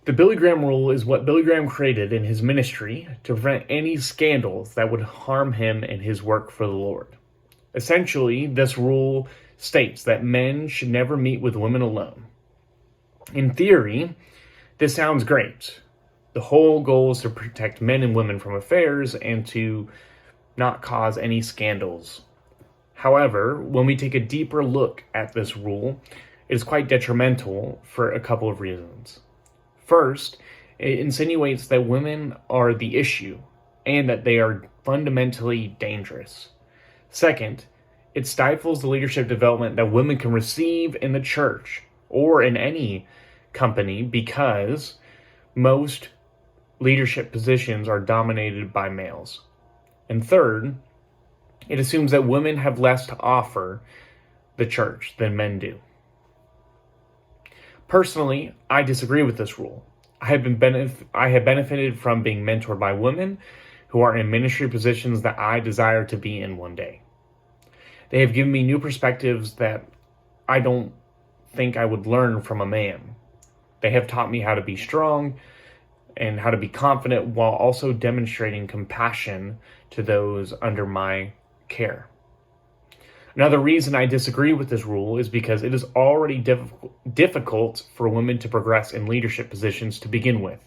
The Billy Graham rule is what Billy Graham created in his ministry to prevent any scandals that would harm him in his work for the Lord. Essentially, this rule states that men should never meet with women alone. In theory, this sounds great. The whole goal is to protect men and women from affairs and to not cause any scandals. However, when we take a deeper look at this rule, it is quite detrimental for a couple of reasons. First, it insinuates that women are the issue and that they are fundamentally dangerous. Second, it stifles the leadership development that women can receive in the church or in any company because most leadership positions are dominated by males. And third, it assumes that women have less to offer the church than men do. Personally, I disagree with this rule. I have benefited from being mentored by women who are in ministry positions that I desire to be in one day. They have given me new perspectives that I don't think I would learn from a man. They have taught me how to be strong and how to be confident while also demonstrating compassion to those under my care. Another reason I disagree with this rule is because it is already difficult for women to progress in leadership positions to begin with.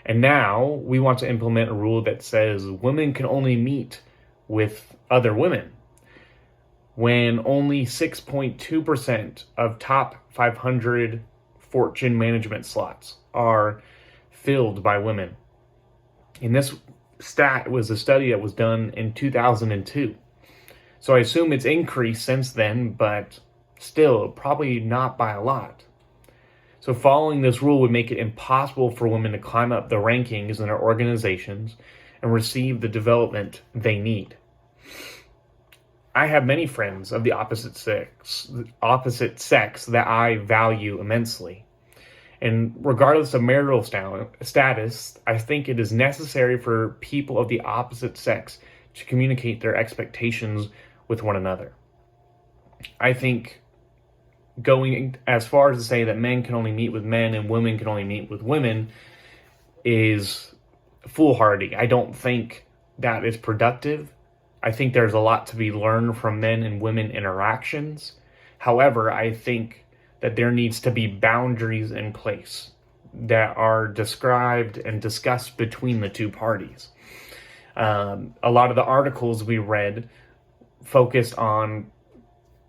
And now we want to implement a rule that says women can only meet with other women, when only 6.2% of top 500 Fortune management slots are filled by women. And this stat was a study that was done in 2002. So I assume it's increased since then, but still probably not by a lot. So following this rule would make it impossible for women to climb up the rankings in our organizations and receive the development they need. I have many friends of the opposite sex that I value immensely. And regardless of marital status, I think it is necessary for people of the opposite sex to communicate their expectations with one another. I think going as far as to say that men can only meet with men and women can only meet with women is foolhardy. I don't think that is productive. I think there's a lot to be learned from men and women interactions. However, I think that there needs to be boundaries in place that are described and discussed between the two parties. A lot of the articles we read focused on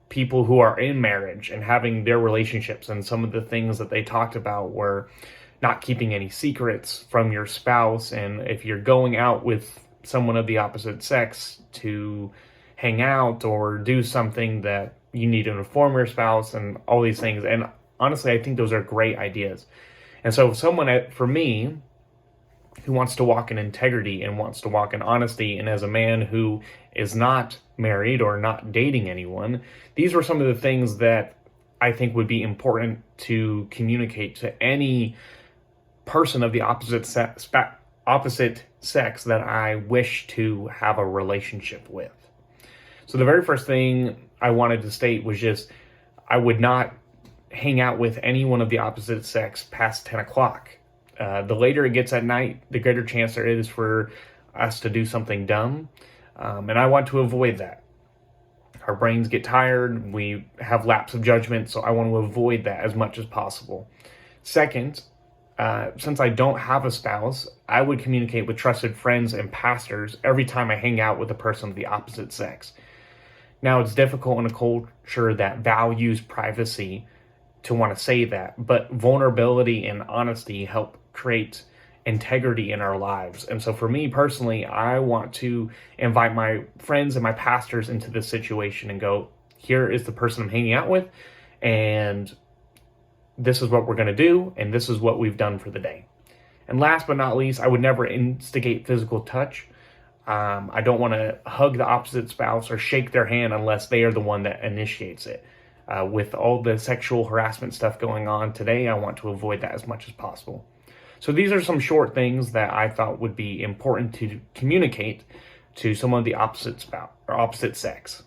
people who are in marriage and having their relationships, and some of the things that they talked about were not keeping any secrets from your spouse, and if you're going out with someone of the opposite sex to hang out or do something that you need to inform your spouse and all these things. And honestly, I think those are great ideas. And so someone, for me, who wants to walk in integrity and wants to walk in honesty, and as a man who is not married or not dating anyone, these were some of the things that I think would be important to communicate to any person of the opposite sex that I wish to have a relationship with. So the very first thing I wanted to state was just, I would not hang out with anyone of the opposite sex past 10 o'clock. The later it gets at night, the greater chance there is for us to do something dumb. And I want to avoid that. Our brains get tired, we have lapse of judgment, so I want to avoid that as much as possible. Second, since I don't have a spouse, I would communicate with trusted friends and pastors every time I hang out with a person of the opposite sex. Now, it's difficult in a culture that values privacy to want to say that, but vulnerability and honesty help create integrity in our lives. And so for me personally, I want to invite my friends and my pastors into this situation and go, here is the person I'm hanging out with, and this is what we're going to do, and this is what we've done for the day. And last but not least, I would never instigate physical touch. I don't want to hug the opposite spouse or shake their hand unless they are the one that initiates it. With all the sexual harassment stuff going on today, I want to avoid that as much as possible. So these are some short things that I thought would be important to communicate to someone of the opposite sex.